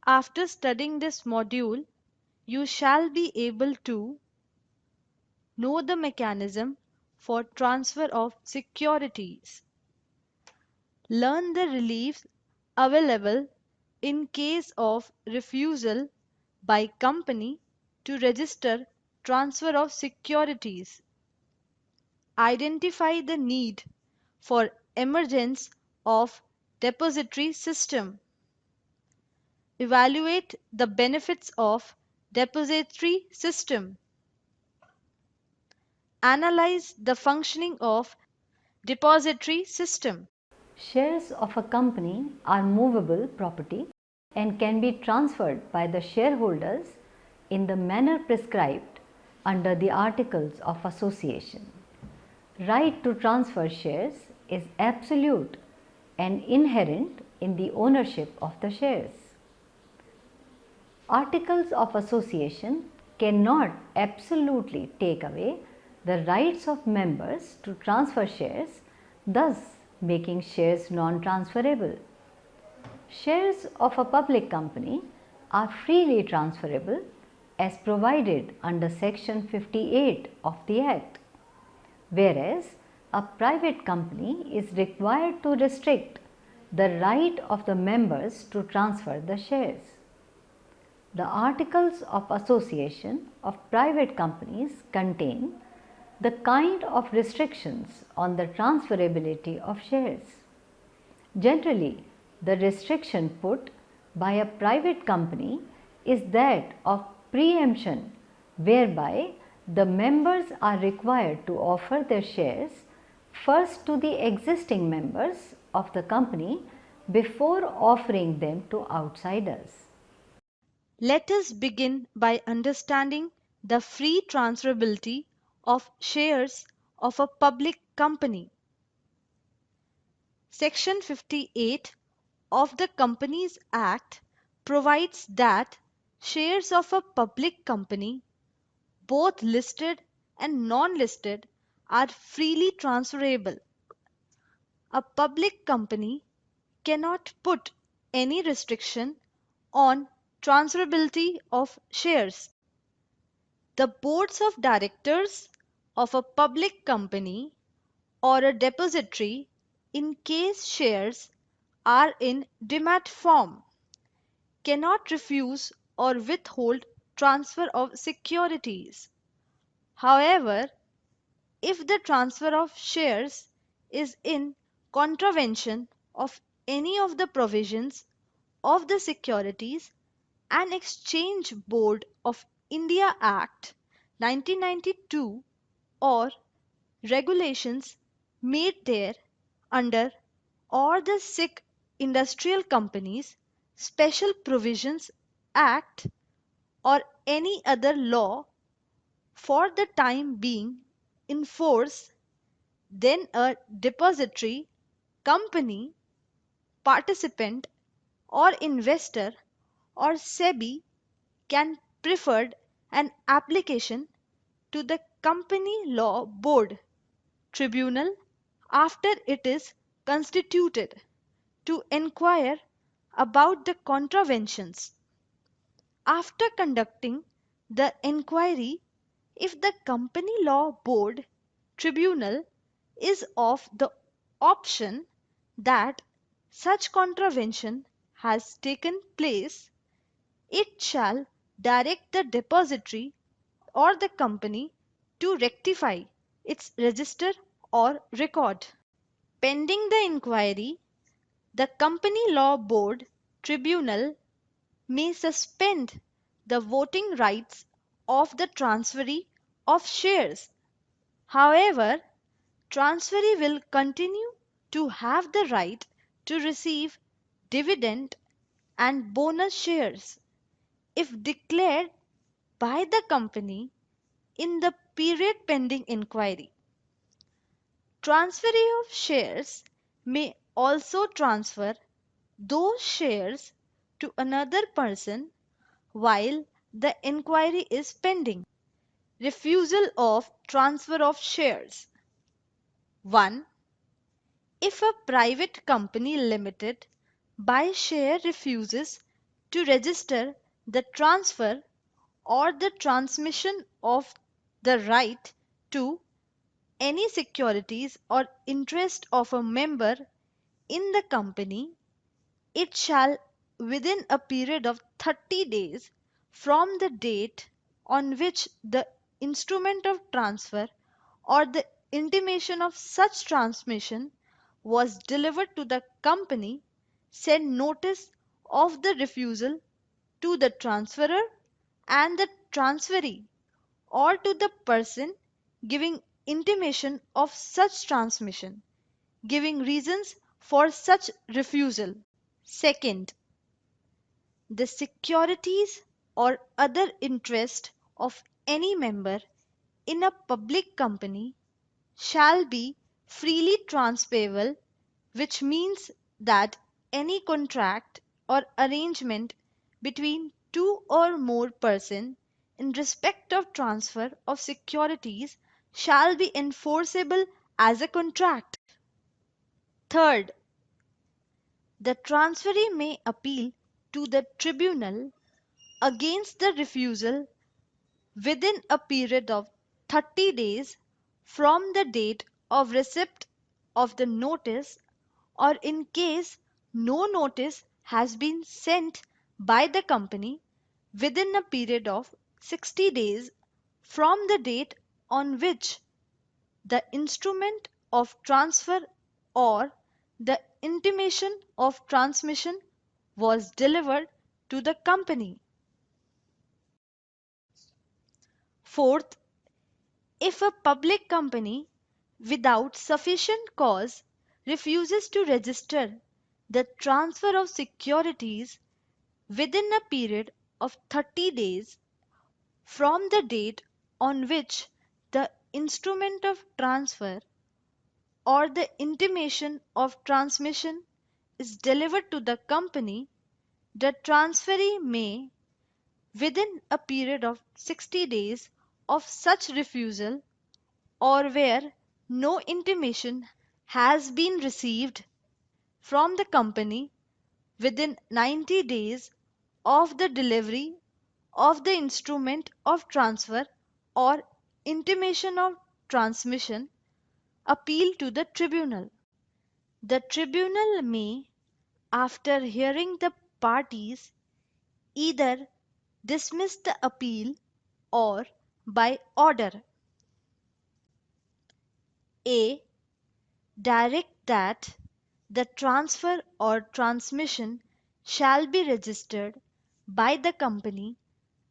After studying this module, you shall be able to know the mechanism for transfer of securities, learn the reliefs available in case of refusal by company to register transfer of securities, identify the need for emergence of depository system, evaluate the benefits of depository system, analyze the functioning of depository system. Shares of a company are movable property and can be transferred by the shareholders in the manner prescribed under the Articles of Association. Right to transfer shares is absolute and inherent in the ownership of the shares. Articles of Association cannot absolutely take away the rights of members to transfer shares, thus making shares non-transferable. Shares of a public company are freely transferable as provided under Section 58 of the Act, whereas a private company is required to restrict the right of the members to transfer the shares. The Articles of Association of private companies contain the kind of restrictions on the transferability of shares. Generally, the restriction put by a private company is that of preemption, whereby the members are required to offer their shares first to the existing members of the company before offering them to outsiders. Let us begin by understanding the free transferability of shares of a public company. Section 58 of the Companies Act provides that shares of a public company, both listed and non-listed, are freely transferable. A public company cannot put any restriction on transferability of shares. The boards of directors of a public company or a depository, in case shares are in demat form, cannot refuse or withhold transfer of securities. However, if the transfer of shares is in contravention of any of the provisions of the Securities and Exchange Board of India Act 1992 or regulations made there under or the Sikh Industrial Companies Special Provisions Act or any other law for the time being in force, then a depository company, participant or investor or SEBI can prefer an application to the Company Law Board Tribunal after it is constituted to inquire about the contraventions. After conducting the inquiry, if the Company Law Board Tribunal is of the option that such contravention has taken place, it shall direct the depository or the company to rectify its register or record. Pending the inquiry, the Company Law Board Tribunal may suspend the voting rights of the transferee of shares. However, transferee will continue to have the right to receive dividend and bonus shares if declared by the company in the period pending inquiry. Transferee of shares may also transfer those shares to another person while the inquiry is pending. Refusal of transfer of shares. 1. If a private company limited by share refuses to register the transfer or the transmission of the right to any securities or interest of a member in the company, it shall, within a period of 30 days from the date on which the instrument of transfer or the intimation of such transmission was delivered to the company, send notice of the refusal to the transferor and the transferee, or to the person giving intimation of such transmission, giving reasons for such refusal. Second, the securities or other interest of any member in a public company shall be freely transferable, which means that any contract or arrangement between two or more persons in respect of transfer of securities shall be enforceable as a contract. Third, the transferee may appeal to the tribunal against the refusal within a period of 30 days from the date of receipt of the notice, or in case no notice has been sent by the company within a period of 60 days from the date on which the instrument of transfer or the intimation of transmission was delivered to the company. Fourth, if a public company without sufficient cause refuses to register the transfer of securities within a period of 30 days from the date on which the instrument of transfer or the intimation of transmission is delivered to the company, the transferee may, within a period of 60 days of such refusal, or where no intimation has been received from the company within 90 days of the delivery of the instrument of transfer or intimation of transmission, appeal to the tribunal. The tribunal may, after hearing the parties, either dismiss the appeal or, by order, A. direct that the transfer or transmission shall be registered by the company,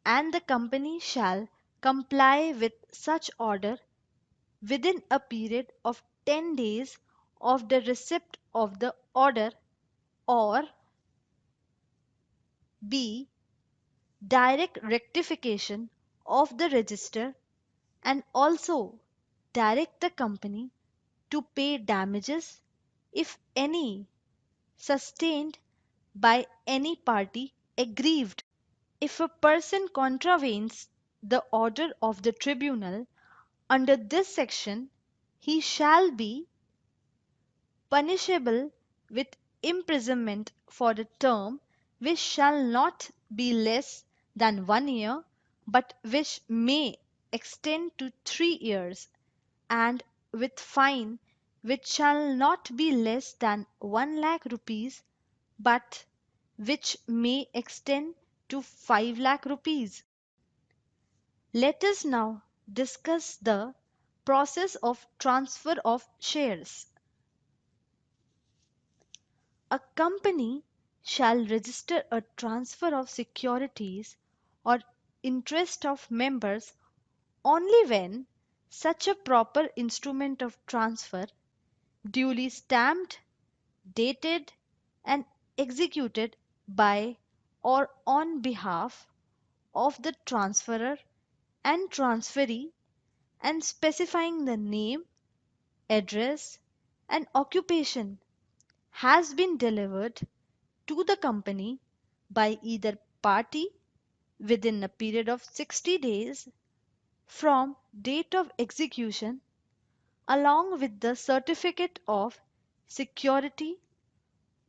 and the company shall comply with such order within a period of 10 days of the receipt of the order, or B. direct rectification of the register and also direct the company to pay damages, if any, sustained by any party aggrieved. If a person contravenes the order of the tribunal under this section, he shall be punishable with imprisonment for a term which shall not be less than 1 year, but which may extend to 3 years, and with fine which shall not be less than 1 lakh rupees, but which may extend to 5 lakh rupees. Let us now discuss the process of transfer of shares. A company shall register a transfer of securities or interest of members only when such a proper instrument of transfer, duly stamped, dated, and executed by or on behalf of the transferor and transferee, and specifying the name, address, and occupation, has been delivered to the company by either party within a period of 60 days from date of execution, along with the certificate of security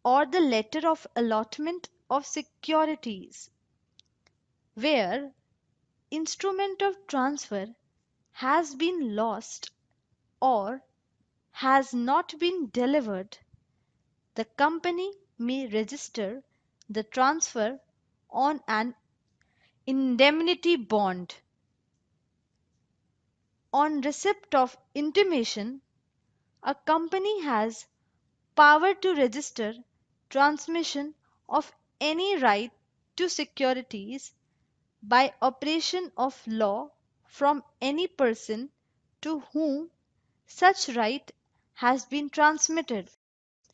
or the letter of allotment of securities, where instrument of transfer has been lost or has not been delivered, the company may register the transfer on an indemnity bond. On receipt of intimation, a company has power to register transmission of any right to securities by operation of law from any person to whom such right has been transmitted.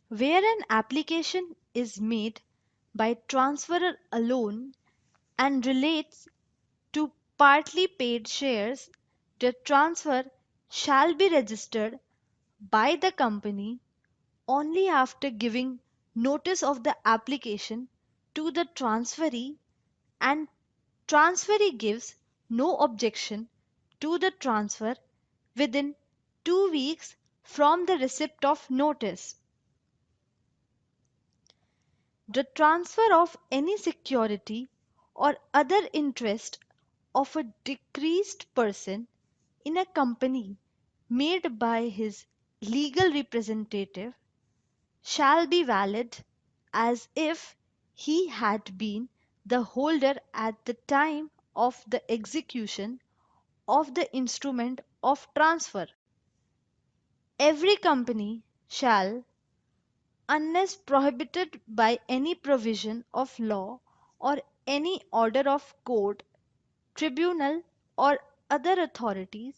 Where an application is made by transferor alone and relates to partly paid shares, the transfer shall be registered by the company only after giving notice of the application to the transferee, and transferee gives no objection to the transfer within 2 weeks from the receipt of notice. The transfer of any security or other interest of a decreased person in a company made by his legal representative shall be valid as if he had been the holder at the time of the execution of the instrument of transfer. Every company shall, unless prohibited by any provision of law or any order of court, tribunal, or other authorities,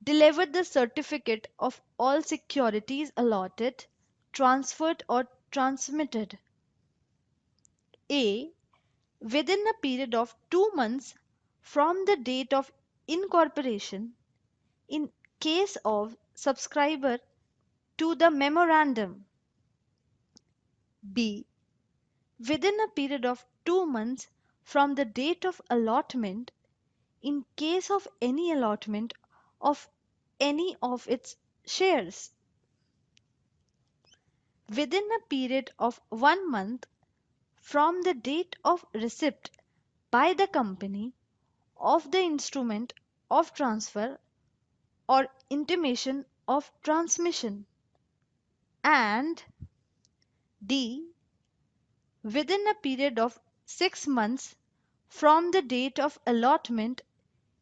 deliver the certificate of all securities allotted, transferred, or transmitted. A. Within a period of 2 months from the date of incorporation, in case of subscriber to the memorandum. B. Within a period of 2 months from the date of allotment, in case of any allotment of any of its shares. Within a period of 1 month from the date of receipt by the company of the instrument of transfer or intimation of transmission. And D. Within a period of 6 months from the date of allotment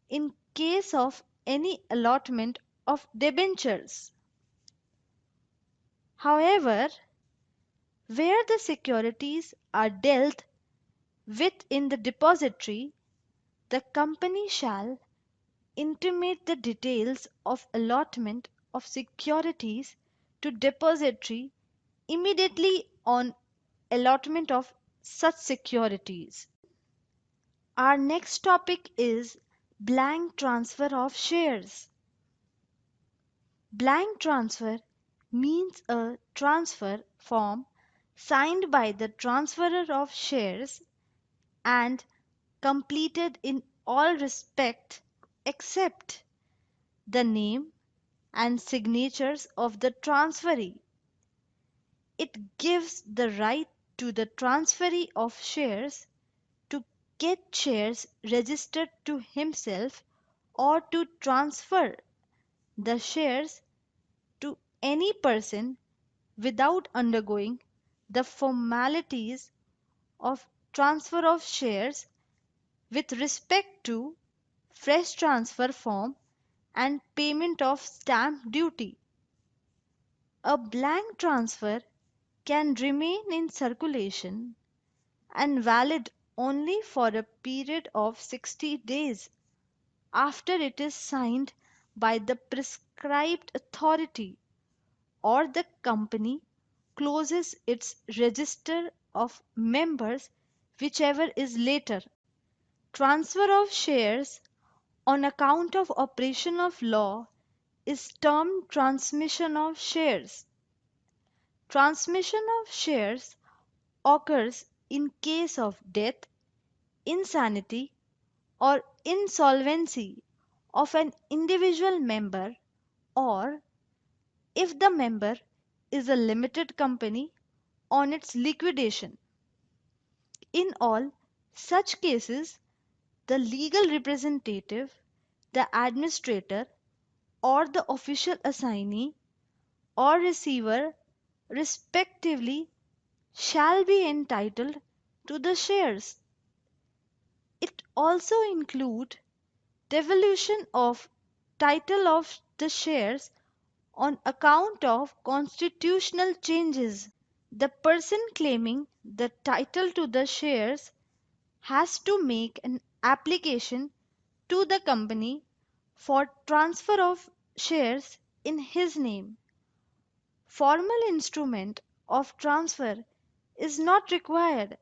in case of any allotment of debentures. However, where the securities are dealt with in the depository, the company shall intimate the details of allotment of securities to depository immediately on allotment of such securities. Our next topic is blank transfer of shares. Blank transfer means a transfer form signed by the transferor of shares and completed in all respect except the name and signatures of the transferee. It gives the right to the transferee of shares to get shares registered to himself or to transfer the shares to any person without undergoing the formalities of transfer of shares with respect to fresh transfer form and payment of stamp duty. A blank transfer can remain in circulation and valid only for a period of 60 days after it is signed by the prescribed authority, or the company closes its register of members, whichever is later. Transfer of shares on account of operation of law is termed transmission of shares. Transmission of shares occurs in case of death, insanity, or insolvency of an individual member, or if the member is a limited company on its liquidation. In all such cases, the legal representative, the administrator, or the official assignee or receiver, respectively, shall be entitled to the shares. It also include devolution of title of the shares on account of constitutional changes. The person claiming the title to the shares has to make an application to the company for transfer of shares in his name. Formal instrument of transfer is not required,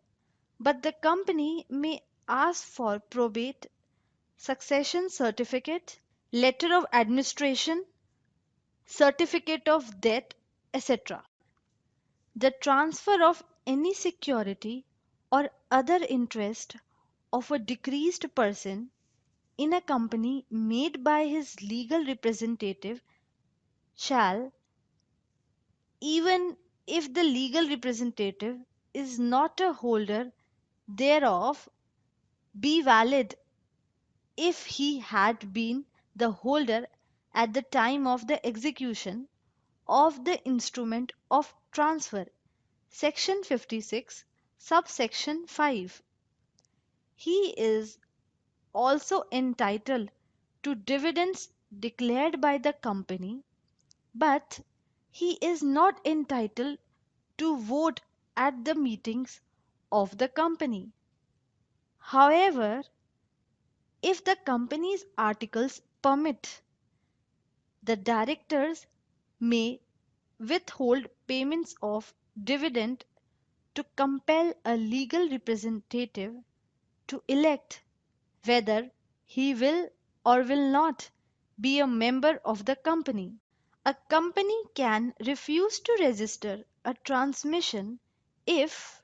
but the company may ask for probate, succession certificate, letter of administration, certificate of debt, etc. The transfer of any security or other interest of a decreased person in a company made by his legal representative shall, even if the legal representative is not a holder thereof, be valid if he had been the holder at the time of the execution of the instrument of transfer. Section 56, subsection 5. He is also entitled to dividends declared by the company, but he is not entitled to vote at the meetings of the company. However, if the company's articles permit, the directors may withhold payments of dividend to compel a legal representative to elect whether he will or will not be a member of the company. A company can refuse to register a transmission if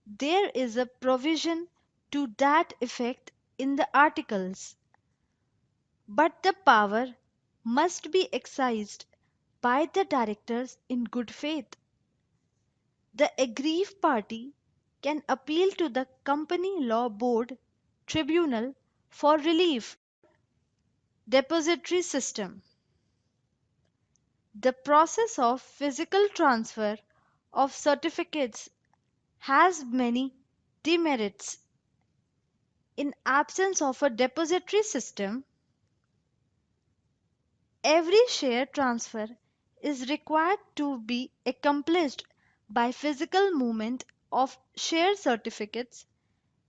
there is a provision to that effect in the articles, but the power must be exercised by the directors in good faith. The aggrieved party can appeal to the Company Law Board Tribunal for relief. Depository System. The process of physical transfer of certificates has many demerits. In absence of a depository system, every share transfer is required to be accomplished by physical movement of share certificates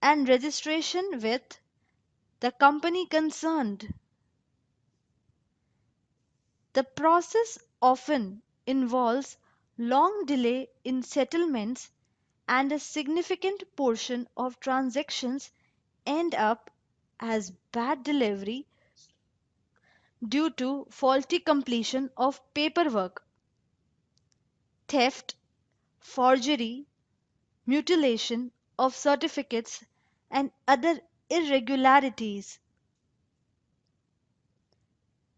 and registration with the company concerned. The process often involves long delay in settlements, and a significant portion of transactions end up as bad delivery due to faulty completion of paperwork, theft, forgery, mutilation of certificates, and other irregularities.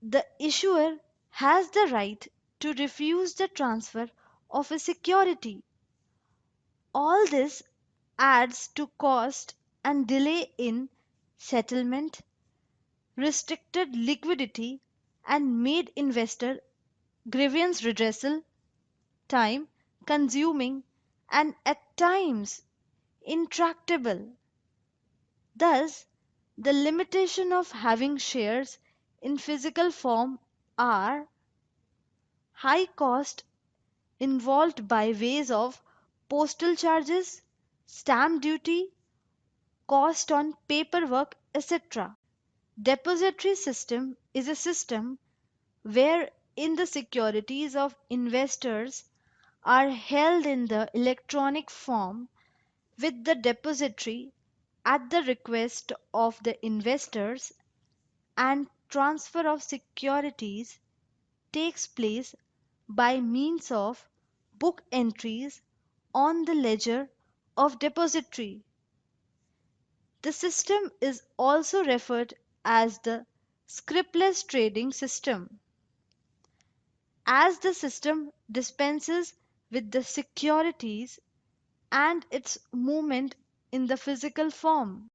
The issuer has the right to refuse the transfer of a security. All this adds to cost and delay in settlement, restricted liquidity, and made investor grievance redressal time consuming and at times intractable. Thus, the limitation of having shares in physical form are high cost involved by ways of postal charges, stamp duty, cost on paperwork, etc. Depository system is a system where in the securities of investors are held in the electronic form with the depository at the request of the investors, and transfer of securities takes place by means of book entries on the ledger of depository. The system is also referred as the scripless trading system, as the system dispenses with the securities and its movement in the physical form.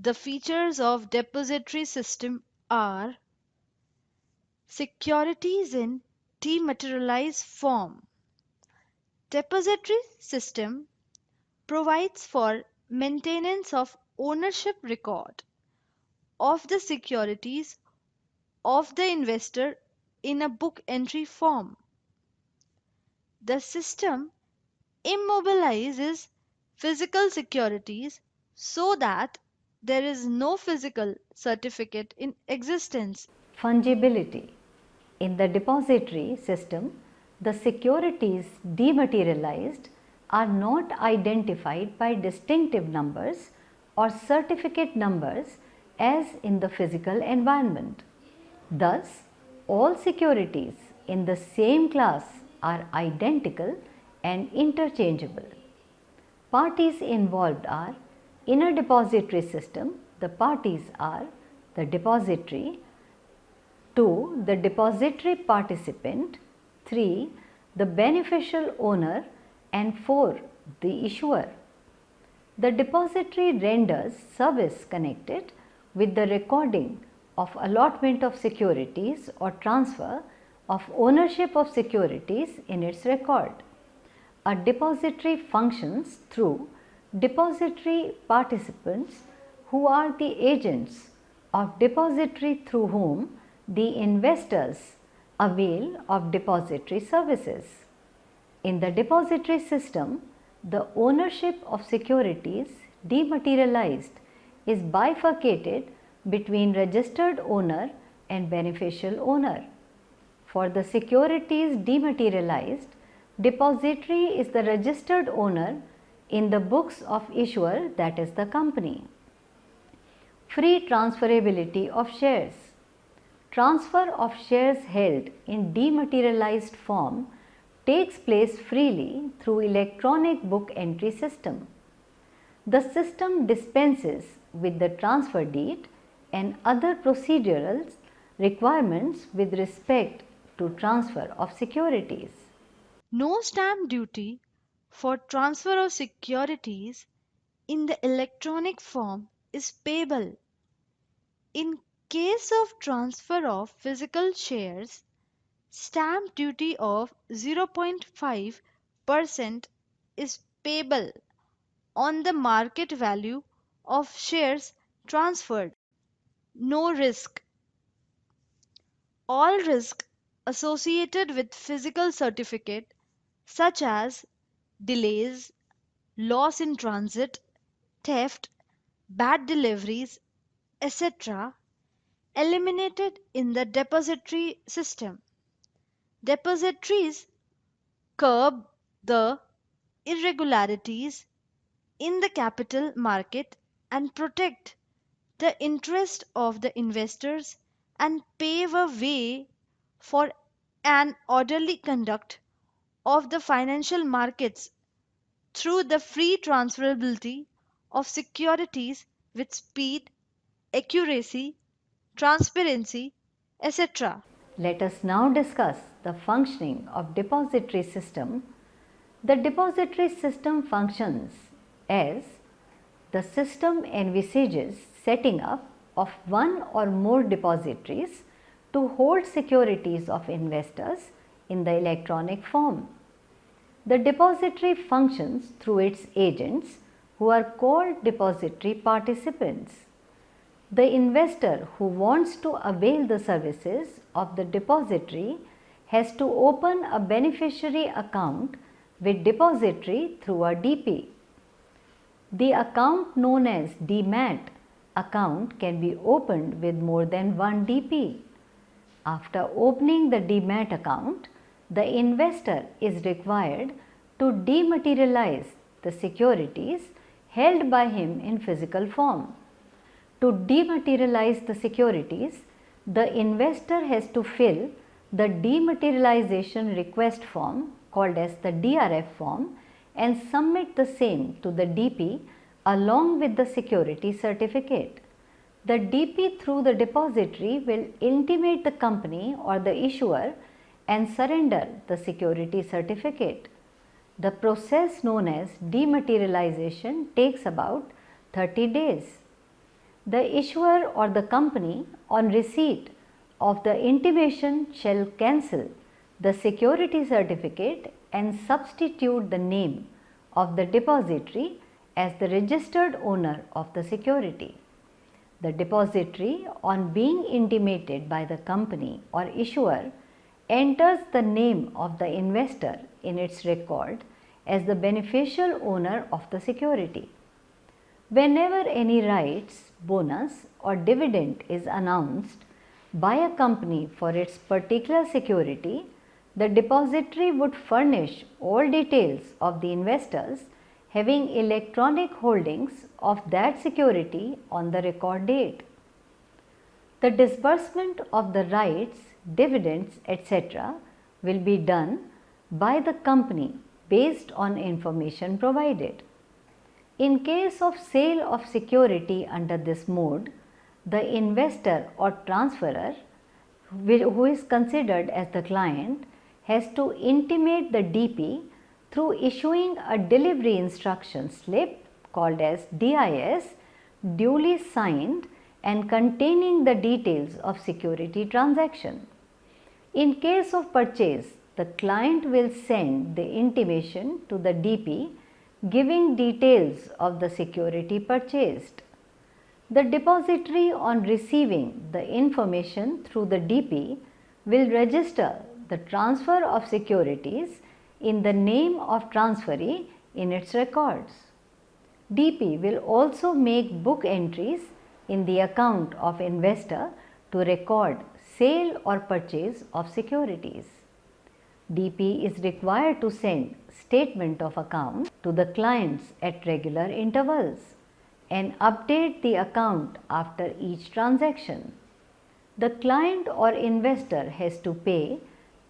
The features of depository system are securities in dematerialized form. Depository system provides for maintenance of ownership record of the securities of the investor in a book entry form. The system immobilizes physical securities so that there is no physical certificate in existence. Fungibility. In the depository system, the securities dematerialized are not identified by distinctive numbers or certificate numbers as in the physical environment. Thus, all securities in the same class are identical and interchangeable. Parties involved are: in a depository system, the parties are the depository, 2. The depository participant, 3. The beneficial owner, and 4. The issuer. The depository renders service connected with the recording of allotment of securities or transfer of ownership of securities in its record. A depository functions through depository participants who are the agents of depository through whom the investors avail of depository services. In the depository system, the ownership of securities dematerialized is bifurcated between registered owner and beneficial owner. For the securities dematerialized, depository is the registered owner in the books of issuer, that is the company. Free transferability of shares. Transfer of shares held in dematerialized form takes place freely through electronic book entry system. The system dispenses with the transfer deed and other procedural requirements with respect to transfer of securities. No stamp duty for transfer of securities in the electronic form is payable. In case of transfer of physical shares, stamp duty of 0.5% is payable on the market value of shares transferred. No risk. All risk associated with physical certificate such as delays, loss in transit, theft, bad deliveries, etc. eliminated in the depository system. Depositories curb the irregularities in the capital market and protect the interest of the investors and pave a way for an orderly conduct of the financial markets through the free transferability of securities with speed, accuracy, transparency, etc. Let us now discuss the functioning of depository system. The depository system functions as: the system envisages setting up of one or more depositories to hold securities of investors in the electronic form. The depository functions through its agents who are called depository participants. The investor who wants to avail the services of the depository has to open a beneficiary account with depository through a DP. The account known as Demat account can be opened with more than one DP. After opening the Demat account, the investor is required to dematerialize the securities held by him in physical form. To dematerialize the securities, the investor has to fill the dematerialization request form called as the DRF form and submit the same to the DP along with the security certificate. The DP through the depository will intimate the company or the issuer and surrender the security certificate. The process known as dematerialization takes about 30 days. The issuer or the company, on receipt of the intimation, shall cancel the security certificate and substitute the name of the depository as the registered owner of the security. The depository, on being intimated by the company or issuer, enters the name of the investor in its record as the beneficial owner of the security. Whenever any rights, bonus or dividend is announced by a company for its particular security, the depository would furnish all details of the investors having electronic holdings of that security on the record date. The disbursement of the rights, dividends, etc. will be done by the company based on information provided. In case of sale of security under this mode, the investor or transferor, who is considered as the client, has to intimate the DP through issuing a delivery instruction slip called as DIS, duly signed and containing the details of security transaction. In case of purchase, the client will send the intimation to the DP giving details of the security purchased. The depository, on receiving the information through the DP, will register the transfer of securities in the name of transferee in its records. DP will also make book entries in the account of investor to record sale or purchase of securities. DP is required to send statement of account to the clients at regular intervals and update the account after each transaction. The client or investor has to pay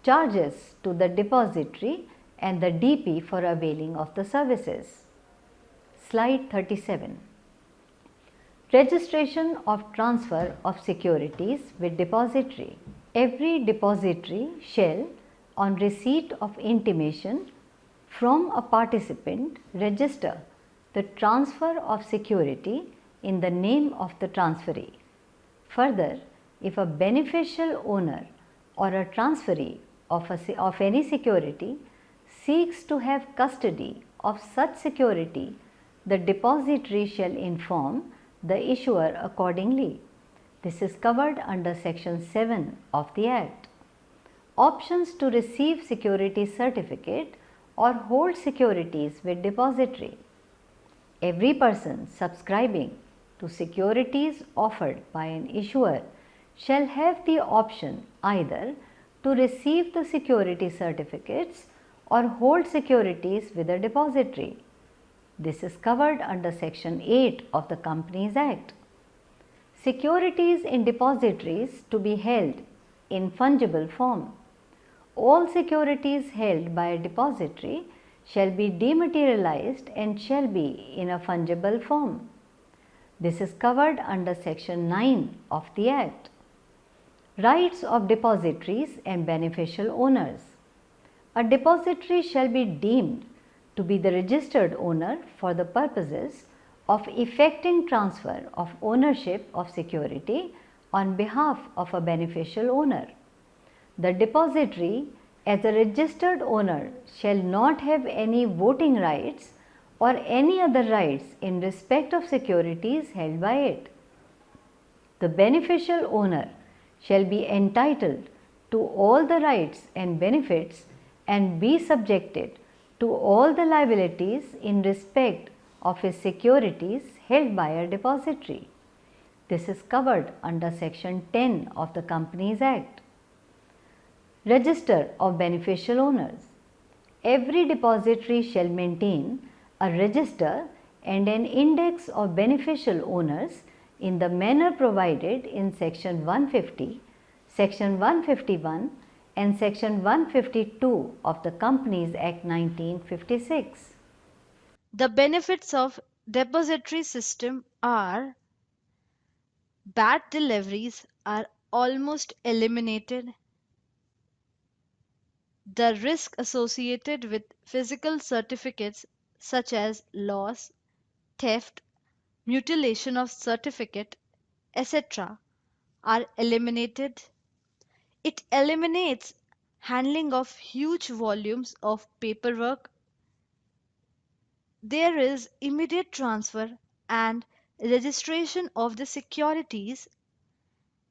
charges to the depository and the DP for availing of the services. Slide 37. Registration of transfer of securities with depository. Every depository shall, on receipt of intimation from a participant, register the transfer of security in the name of the transferee. Further, if a beneficial owner or a transferee of any security seeks to have custody of such security, the depository shall inform the issuer accordingly. This is covered under section 7 of the Act. Options to receive security certificate or hold securities with depository. Every person subscribing to securities offered by an issuer shall have the option either to receive the security certificates or hold securities with a depository. This is covered under section 8 of the Companies Act. Securities in depositories to be held in fungible form. All securities held by a depository shall be dematerialized and shall be in a fungible form. This is covered under section 9 of the Act. Rights of depositories and beneficial owners. A depository shall be deemed to be the registered owner for the purposes of effecting transfer of ownership of security on behalf of a beneficial owner. The depository as a registered owner shall not have any voting rights or any other rights in respect of securities held by it. The beneficial owner shall be entitled to all the rights and benefits and be subjected to all the liabilities in respect of his securities held by a depository. This is covered under section 10 of the Companies Act. Register of beneficial owners. Every depository shall maintain a register and an index of beneficial owners in the manner provided in section 150, section 151 and section 152 of the Companies Act 1956. The benefits of depository system are: bad deliveries are almost eliminated. The risk associated with physical certificates such as loss, theft, mutilation of certificate, etc., are eliminated. It eliminates handling of huge volumes of paperwork. There is immediate transfer and registration of the securities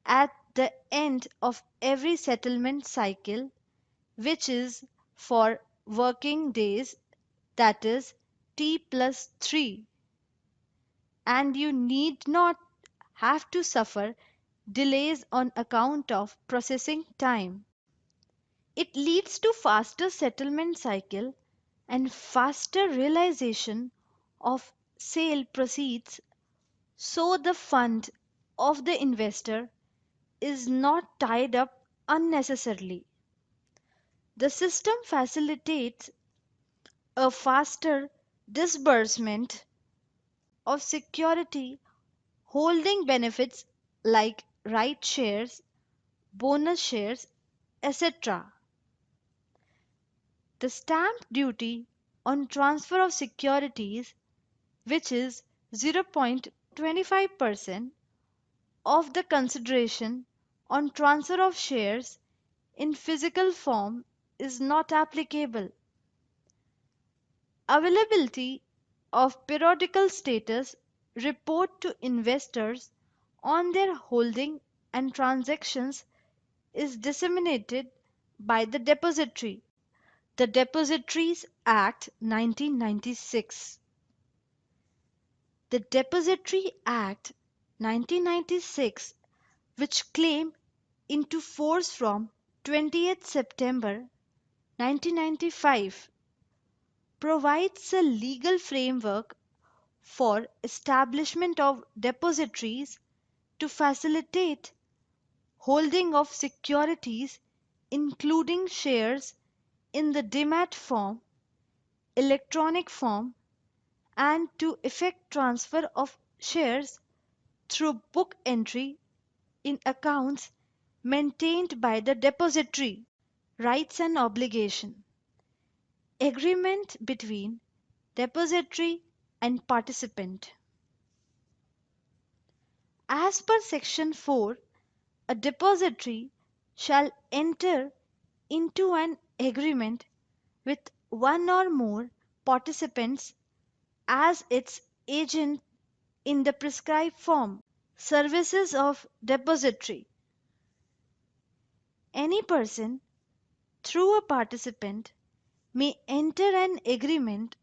at the end of every settlement cycle, which is for working days, that is T plus 3, and you need not have to suffer delays on account of processing time. It leads to faster settlement cycle and faster realization of sale proceeds, so the fund of the investor is not tied up unnecessarily. The system facilitates a faster disbursement of security holding benefits like right shares, bonus shares, etc. The stamp duty on transfer of securities, which is 0.25% of the consideration on transfer of shares in physical form, is not applicable. Availability of periodical status report to investors on their holding and transactions is disseminated by the depository. The Depositories Act 1996. The Depository Act 1996, which came into force from 20th September 1995, provides a legal framework for establishment of depositories to facilitate holding of securities including shares in the demat form, electronic form, and to effect transfer of shares through book entry in accounts maintained by the depository. Rights and obligation. Agreement between depository and participant. As per section 4, a depository shall enter into an agreement with one or more participants as its agent in the prescribed form. Services of depository. Any person, through a participant, may enter an agreement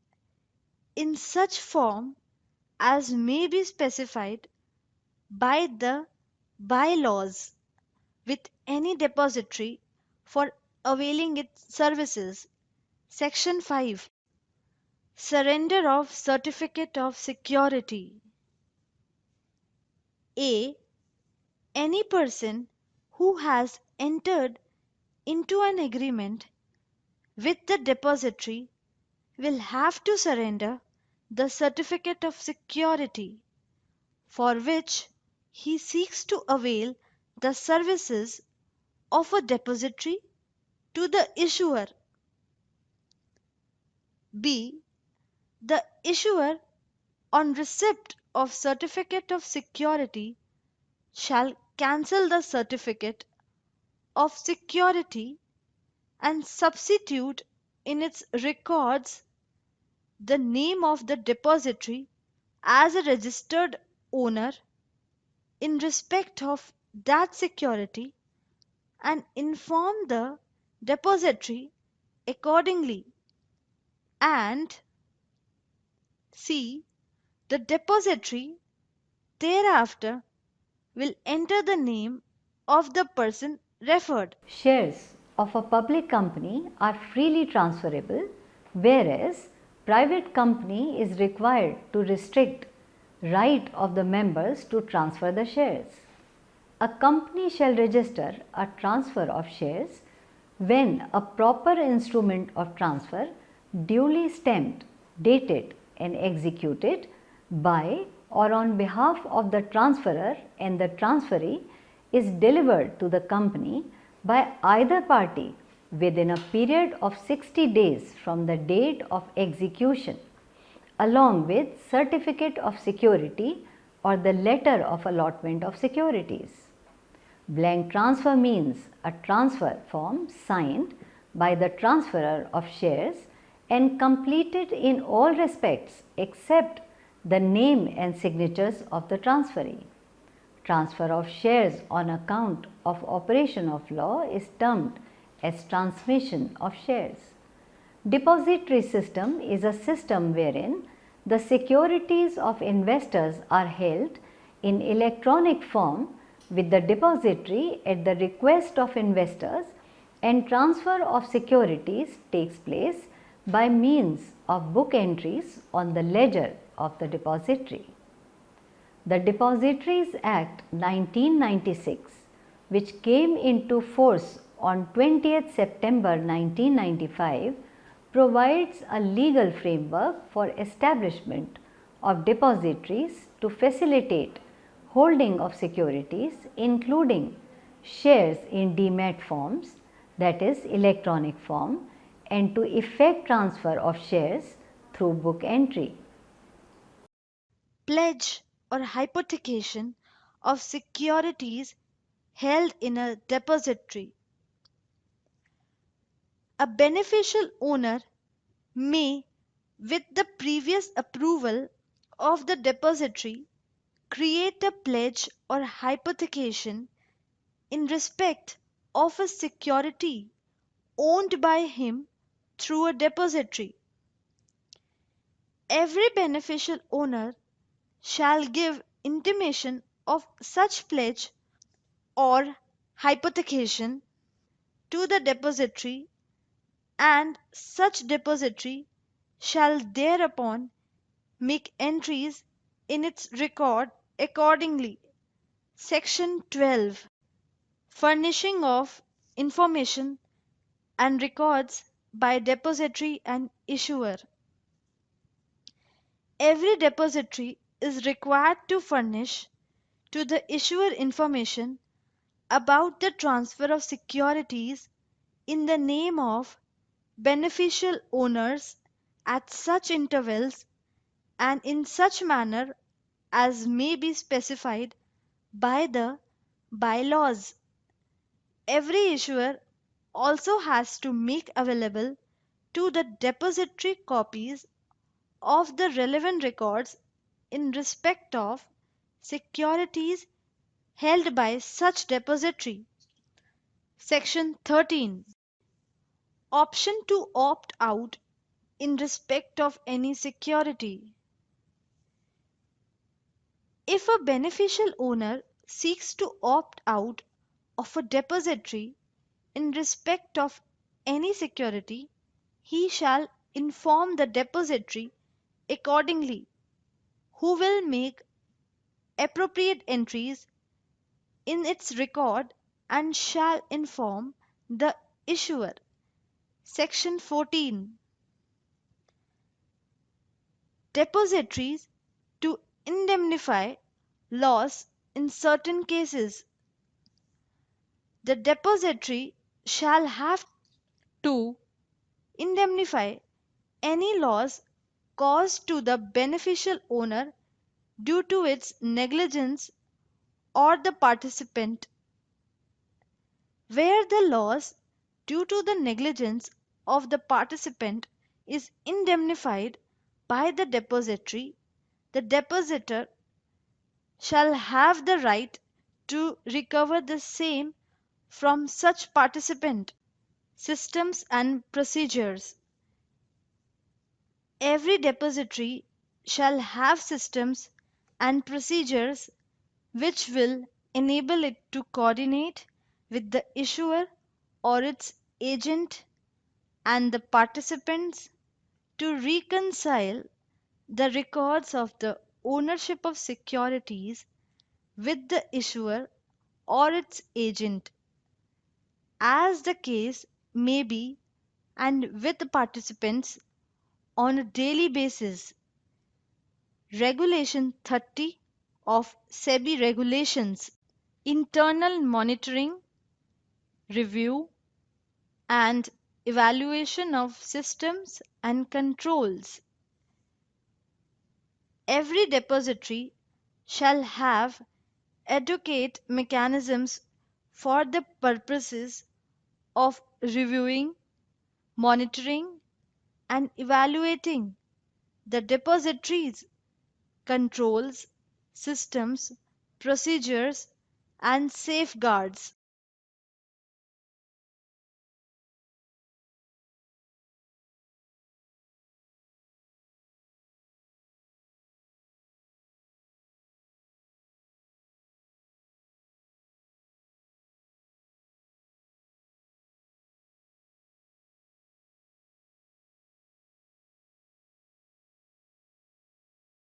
in such form as may be specified by the bylaws with any depository for availing its services. Section 5. Surrender of certificate of security. A. Any person who has entered into an agreement with the depository will have to surrender the certificate of security for which he seeks to avail the services of a depository to the issuer. B. The issuer, on receipt of certificate of security, shall cancel the certificate of security and substitute in its records the name of the depository as a registered owner in respect of that security and inform the depository accordingly. And C. The depository thereafter will enter the name of the person referred. Shares of a public company are freely transferable, whereas private company is required to restrict right of the members to transfer the shares. A company shall register a transfer of shares when a proper instrument of transfer duly stamped, dated and executed by or on behalf of the transferor and the transferee is delivered to the company by either party within a period of 60 days from the date of execution, along with certificate of security or the letter of allotment of securities. Blank transfer means a transfer form signed by the transferor of shares and completed in all respects except the name and signatures of the transferee. Transfer of shares on account of operation of law is termed as transmission of shares. Depository system is a system wherein the securities of investors are held in electronic form with the depository at the request of investors, and transfer of securities takes place by means of book entries on the ledger of the depository. The Depositories Act 1996, which came into force on 20th September 1995, provides a legal framework for establishment of depositories to facilitate holding of securities, including shares in demat forms, that is electronic form, and to effect transfer of shares through book entry. Pledge or hypothecation of securities held in a depository. A beneficial owner may, with the previous approval of the depository, create a pledge or hypothecation in respect of a security owned by him through a depository. Every beneficial owner shall give intimation of such pledge or hypothecation to the depository, and such depository shall thereupon make entries in its record accordingly. Section 12. Furnishing of information and records by depository and issuer. Every depository is required to furnish to the issuer information about the transfer of securities in the name of beneficial owners at such intervals and in such manner as may be specified by the bylaws. Every issuer also has to make available to the depository copies of the relevant records in respect of securities held by such depository. Section 13. Option to opt out in respect of any security. If a beneficial owner seeks to opt out of a depository in respect of any security, he shall inform the depository accordingly, who will make appropriate entries in its record and shall inform the issuer. Section 14. Depositories to indemnify loss in certain cases. The depository shall have to indemnify any loss caused to the beneficial owner due to its negligence or the participant. Where the loss due to the negligence of the participant is indemnified by the depository, the depositor shall have the right to recover the same from such participant. Systems and procedures. Every depository shall have systems and procedures which will enable it to coordinate with the issuer or its agent and the participants to reconcile the records of the ownership of securities with the issuer or its agent, as the case may be, and with the participants on a daily basis. Regulation 30 of SEBI regulations. Internal monitoring, review, and evaluation of systems and controls. Every depository shall have adequate mechanisms for the purposes of reviewing, monitoring, and evaluating the depositories, controls, systems, procedures, and safeguards.